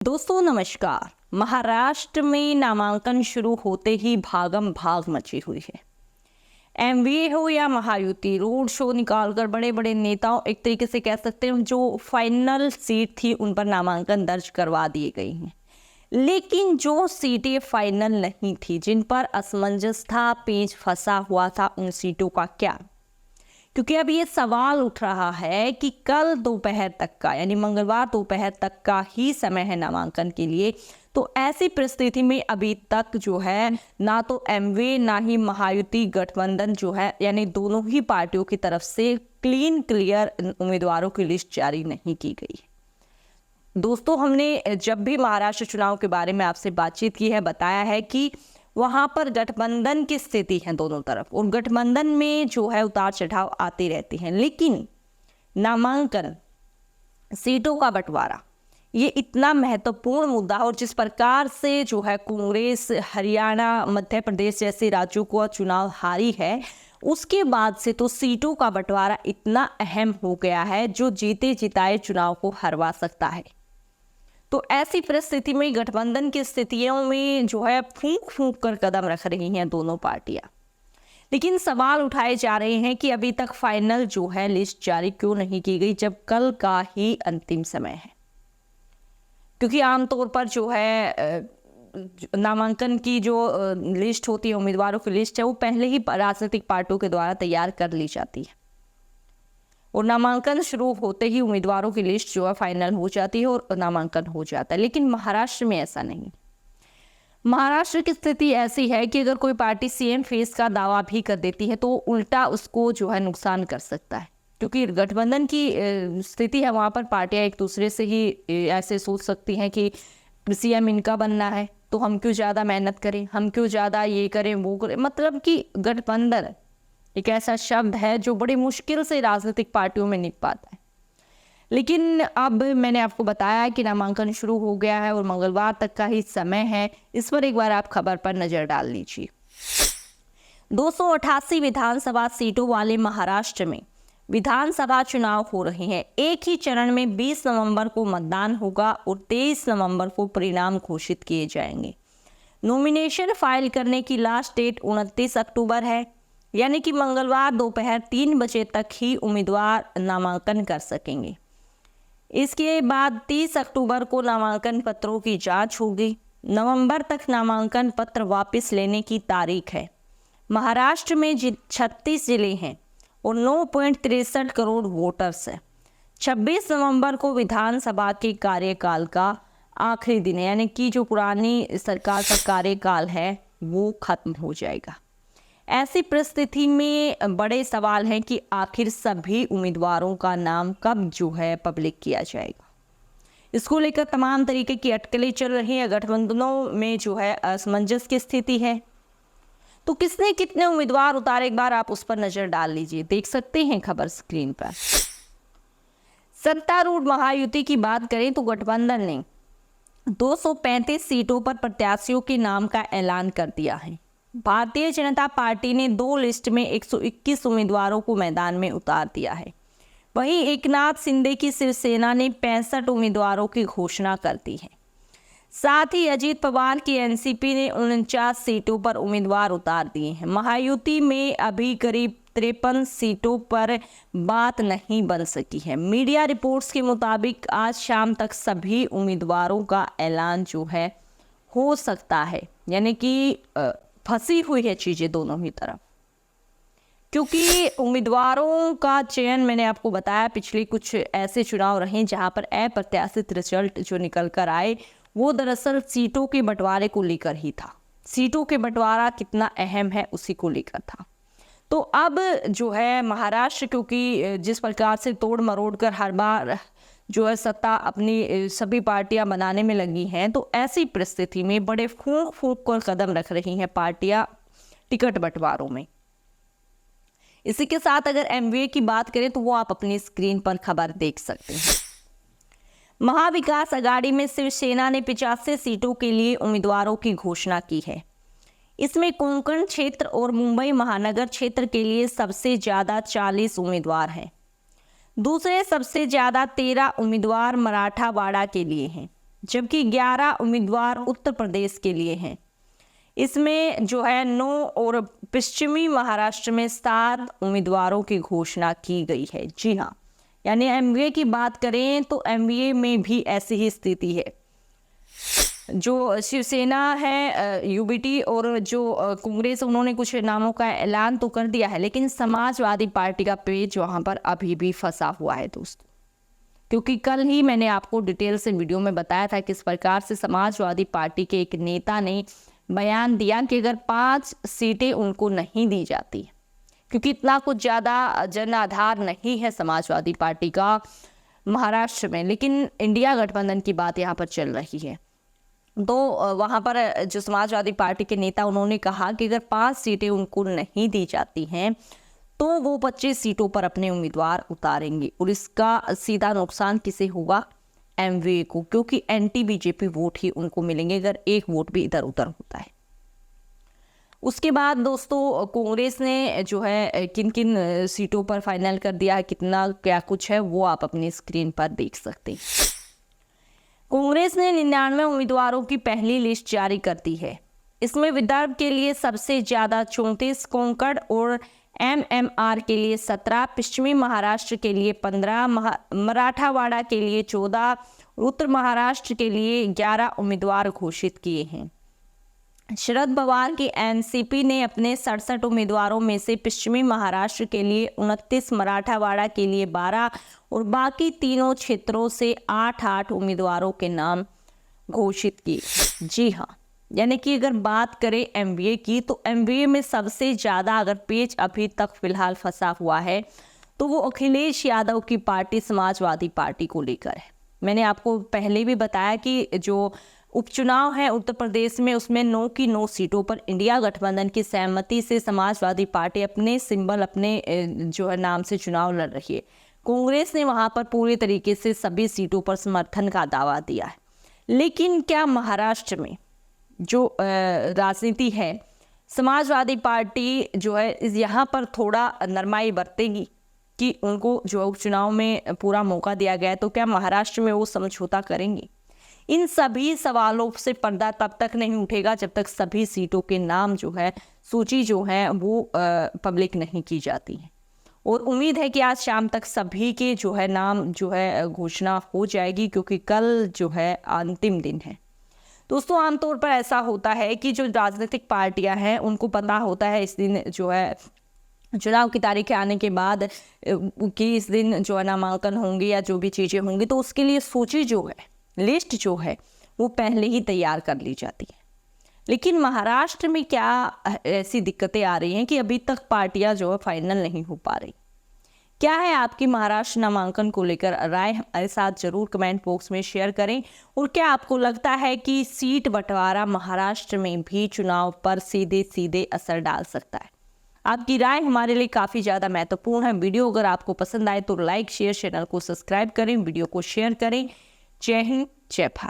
दोस्तों नमस्कार। महाराष्ट्र में नामांकन शुरू होते ही भागम भाग मची हुई है। एमवीए हो या महायुति, रोड शो निकालकर बड़े बड़े नेताओं, एक तरीके से कह सकते हैं जो फाइनल सीट थी उन पर नामांकन दर्ज करवा दिए गई हैं। लेकिन जो सीटें फाइनल नहीं थी, जिन पर असमंजस था, पेच फंसा हुआ था, उन सीटों का क्या? क्योंकि अब ये सवाल उठ रहा है कि कल दोपहर तक का, यानी मंगलवार दोपहर तक का ही समय है नामांकन के लिए। तो ऐसी परिस्थिति में अभी तक जो है ना तो एमवे ना ही महायुति गठबंधन जो है, यानी दोनों ही पार्टियों की तरफ से क्लियर उम्मीदवारों की लिस्ट जारी नहीं की गई। दोस्तों, हमने जब भी महाराष्ट्र चुनाव के बारे में आपसे बातचीत की है, बताया है कि वहां पर गठबंधन की स्थिति है दोनों तरफ, और गठबंधन में जो है उतार चढ़ाव आते रहते हैं। लेकिन नामांकन, सीटों का बंटवारा, ये इतना महत्वपूर्ण मुद्दा, और जिस प्रकार से जो है कांग्रेस हरियाणा, मध्य प्रदेश जैसे राज्यों को चुनाव हारी है, उसके बाद से तो सीटों का बंटवारा इतना अहम हो गया है जो जीते जिताए चुनाव को हरवा सकता है। तो ऐसी परिस्थिति में गठबंधन की स्थितियों में जो है फूंक फूंक कर कदम रख रही हैं दोनों पार्टियां। लेकिन सवाल उठाए जा रहे हैं कि अभी तक फाइनल जो है लिस्ट जारी क्यों नहीं की गई, जब कल का ही अंतिम समय है। क्योंकि आमतौर पर जो है नामांकन की जो लिस्ट होती है, उम्मीदवारों की लिस्ट है, वो पहले ही राजनीतिक पार्टियों के द्वारा तैयार कर ली जाती है, और नामांकन शुरू होते ही उम्मीदवारों की लिस्ट जो है फाइनल हो जाती है और नामांकन हो जाता है। लेकिन महाराष्ट्र में ऐसा नहीं। महाराष्ट्र की स्थिति ऐसी है कि अगर कोई पार्टी सीएम फेस का दावा भी कर देती है तो उल्टा उसको जो है नुकसान कर सकता है। क्योंकि गठबंधन की स्थिति है, वहाँ पर पार्टियां एक दूसरे से ही ऐसे सोच सकती हैं कि सीएम इनका बनना है तो हम क्यों ज़्यादा मेहनत करें, हम क्यों ज़्यादा ये करें वो करें। मतलब कि गठबंधन एक ऐसा शब्द है जो बड़ी मुश्किल से राजनीतिक पार्टियों में निकल पाता है। लेकिन अब मैंने आपको बताया कि नामांकन शुरू हो गया है और मंगलवार तक का ही समय है। इस पर एक बार आप खबर पर नजर डाल लीजिए। 288 विधानसभा सीटों वाले महाराष्ट्र में विधानसभा चुनाव हो रहे हैं। एक ही चरण में 20 नवंबर को मतदान होगा और 23 नवंबर को परिणाम घोषित किए जाएंगे। नॉमिनेशन फाइल करने की लास्ट डेट 29 अक्टूबर है, यानी कि मंगलवार दोपहर 3 बजे तक ही उम्मीदवार नामांकन कर सकेंगे। इसके बाद 30 अक्टूबर को नामांकन पत्रों की जांच होगी। नवंबर तक नामांकन पत्र वापस लेने की तारीख है। महाराष्ट्र में 36 जिले हैं और 9.63 करोड़ वोटर्स हैं। 26 नवंबर को विधानसभा के कार्यकाल का आखिरी दिन है, यानी कि जो पुरानी सरकार का कार्यकाल है वो खत्म हो जाएगा। ऐसी परिस्थिति में बड़े सवाल हैं कि आखिर सभी उम्मीदवारों का नाम कब जो है पब्लिक किया जाएगा। इसको लेकर तमाम तरीके की अटकलें चल रही हैं। गठबंधनों में जो है असमंजस की स्थिति है। तो किसने कितने उम्मीदवार उतारे, एक बार आप उस पर नजर डाल लीजिए। देख सकते हैं खबर स्क्रीन पर। सत्तारूढ़ महायुति की बात करें तो गठबंधन ने 235 सीटों पर प्रत्याशियों के नाम का ऐलान कर दिया है। भारतीय जनता पार्टी ने 2 लिस्ट में 121 उम्मीदवारों को मैदान में उतार दिया है। वहीं एकनाथ शिंदे की शिवसेना ने 65 उम्मीदवारों की घोषणा कर दी है। साथ ही अजीत पवार की एनसीपी ने 49 सीटों पर उम्मीदवार उतार दिए हैं। महायुति में अभी करीब 53 सीटों पर बात नहीं बन सकी है। मीडिया रिपोर्ट्स के मुताबिक आज शाम तक सभी उम्मीदवारों का ऐलान जो है हो सकता है, यानी कि फंसी हुई है चीजें दोनों ही तरफ। क्योंकि उम्मीदवारों का चयन, मैंने आपको बताया, पिछले कुछ ऐसे चुनाव रहे जहां पर अप्रत्याशित रिजल्ट जो निकल कर आए वो दरअसल सीटों के बंटवारे को लेकर ही था। सीटों के बंटवारा कितना अहम है उसी को लेकर था। तो अब जो है महाराष्ट्र, क्योंकि जिस प्रकार से तोड़ मरोड़ कर हर बार जो है सत्ता अपनी सभी पार्टियां बनाने में लगी हैं, तो ऐसी परिस्थिति में बड़े फूंक फूंक कर कदम रख रही हैं पार्टियां टिकट बंटवारों में। इसी के साथ अगर एमवीए की बात करें तो वो आप अपनी स्क्रीन पर खबर देख सकते हैं। महाविकास आघाड़ी में शिवसेना ने 85 सीटों के लिए उम्मीदवारों की घोषणा की है। इसमें कोंकण क्षेत्र और मुंबई महानगर क्षेत्र के लिए सबसे ज्यादा 40 उम्मीदवार हैं। दूसरे सबसे ज्यादा 13 उम्मीदवार मराठावाड़ा के लिए हैं। जबकि 11 उम्मीदवार उत्तर प्रदेश के लिए हैं। इसमें जो है 9 और पश्चिमी महाराष्ट्र में 7 उम्मीदवारों की घोषणा की गई है। जी हाँ, यानी एमवीए की बात करें तो एमवीए में भी ऐसी ही स्थिति है। जो शिवसेना है यूबीटी और जो कांग्रेस, उन्होंने कुछ नामों का ऐलान तो कर दिया है, लेकिन समाजवादी पार्टी का पेज वहाँ पर अभी भी फंसा हुआ है दोस्तों। क्योंकि कल ही मैंने आपको डिटेल से वीडियो में बताया था किस प्रकार से समाजवादी पार्टी के एक नेता ने बयान दिया कि अगर 5 सीटें उनको नहीं दी जाती, क्योंकि इतना कुछ ज़्यादा जन आधार नहीं है समाजवादी पार्टी का महाराष्ट्र में, लेकिन इंडिया गठबंधन की बात यहाँ पर चल रही है। तो वहाँ पर जो समाजवादी पार्टी के नेता, उन्होंने कहा कि अगर 5 सीटें उनको नहीं दी जाती हैं तो वो 25 सीटों पर अपने उम्मीदवार उतारेंगे, और इसका सीधा नुकसान किसे होगा? एमवीए को, क्योंकि एंटी बीजेपी वोट ही उनको मिलेंगे अगर एक वोट भी इधर उधर होता है। उसके बाद दोस्तों कांग्रेस ने जो है किन किन सीटों पर फाइनल कर दिया है, कितना क्या कुछ है, वो आप अपनी स्क्रीन पर देख सकते हैं। कांग्रेस ने 99 उम्मीदवारों की पहली लिस्ट जारी कर दी है। इसमें विदर्भ के लिए सबसे ज़्यादा 34, कोंकण और एमएमआर के लिए 17, पश्चिमी महाराष्ट्र के लिए 15, मराठावाड़ा के लिए 14, उत्तर महाराष्ट्र के लिए 11 उम्मीदवार घोषित किए हैं। शरद पवार की एनसीपी ने अपने 67 उम्मीदवारों में से पश्चिमी महाराष्ट्र के लिए 29, मराठावाड़ा के लिए 12 और बाकी तीनों क्षेत्रों से 8-8 उम्मीदवारों के नाम घोषित किए। जी हाँ, यानी कि अगर बात करें एमवीए की, तो एमवीए में सबसे ज़्यादा अगर पेच अभी तक फिलहाल फंसा हुआ है तो वो अखिलेश यादव की पार्टी समाजवादी पार्टी को लेकर है। मैंने आपको पहले भी बताया कि जो उपचुनाव है उत्तर प्रदेश में, उसमें 9 की 9 सीटों पर इंडिया गठबंधन की सहमति से समाजवादी पार्टी अपने सिंबल, अपने जो है नाम से चुनाव लड़ रही है। कांग्रेस ने वहां पर पूरे तरीके से सभी सीटों पर समर्थन का दावा दिया है। लेकिन क्या महाराष्ट्र में जो राजनीति है, समाजवादी पार्टी जो है यहाँ पर थोड़ा नरमाई बरतेगी कि उनको जो उपचुनाव में पूरा मौका दिया गया है, तो क्या महाराष्ट्र में वो समझौता करेंगे? इन सभी सवालों से पर्दा तब तक नहीं उठेगा जब तक सभी सीटों के नाम जो है, सूची जो है वो पब्लिक नहीं की जाती है। और उम्मीद है कि आज शाम तक सभी के जो है नाम जो है घोषणा हो जाएगी, क्योंकि कल जो है अंतिम दिन है। दोस्तों आमतौर पर ऐसा होता है कि जो राजनीतिक पार्टियां हैं उनको पता होता है इस दिन जो है चुनाव की तारीखें आने के बाद कि इस दिन जो है नामांकन होंगे या जो भी चीज़ें होंगी, तो उसके लिए सूची जो है, लिस्ट जो है वो पहले ही तैयार कर ली जाती है। लेकिन महाराष्ट्र में क्या ऐसी दिक्कतें आ रही हैं कि अभी तक पार्टियां जो है फाइनल नहीं हो पा रही? क्या है आपकी महाराष्ट्र नामांकन को लेकर राय? हमारे साथ जरूर कमेंट बॉक्स में शेयर करें। और क्या आपको लगता है कि सीट बंटवारा महाराष्ट्र में भी चुनाव पर सीधे सीधे असर डाल सकता है? आपकी राय हमारे लिए काफ़ी ज़्यादा महत्वपूर्ण है। वीडियो अगर आपको पसंद आए तो लाइक शेयर, चैनल को सब्सक्राइब करें, वीडियो को शेयर करें। जय हिंद, जय भारत।